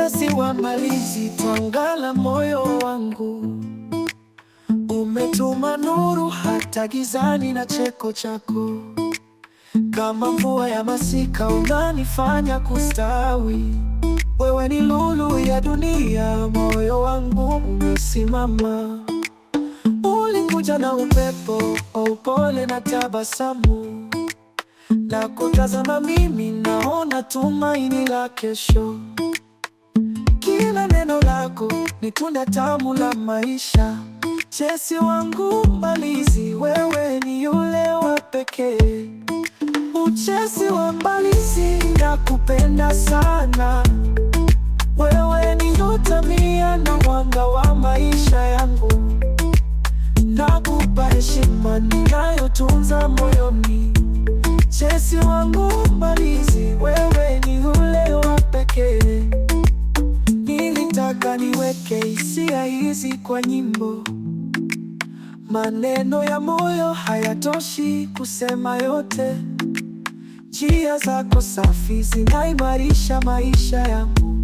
Chesi wa Mbalizi, twangala moyo wangu. Umetuma nuru hata gizani na cheko chako. Kama mvua ya masika unanifanya kustawi. Wewe ni lulu ya dunia, moyo wangu umesimama. Ulikuja na upepo, upole na tabasamu. Na kutazama mimi naona tumaini la kesho. Kila neno lako ni tunda tamu la maisha. Chesi wangu Mbalizi, wewe ni yule wa pekee. Uchesi wa Mbalizi, nakupenda sana. Wewe ni nyota mia na mwanga wa maisha yangu. Nakupa heshima ninayotunza moyoni. Chesi wangu Mbalizi, wewe ni yule wa pekee. Nilitaka niweke hisia hizi kwa nyimbo. Maneno ya moyo hayatoshi kusema yote. Njia zako safi zinaimarisha maisha yangu.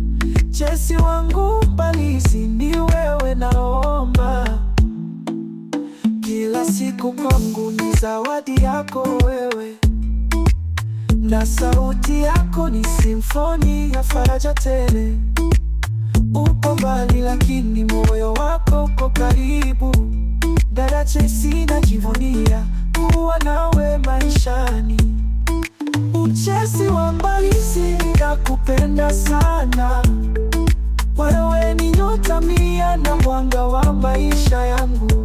Chesi wangu Mbalizi, ni wewe naomba. Kila siku kwangu ni zawadi yako wewe. Na sauti yako ni simfoni ya faraja tele. Upo mbali lakini moyo wako uko karibu. Dada Chesi, najivunia kuwa nawe maishani. Uchesi wa Mbalizi, nakupenda sana. Wewe ni nyota mia na mwanga wa maisha yangu.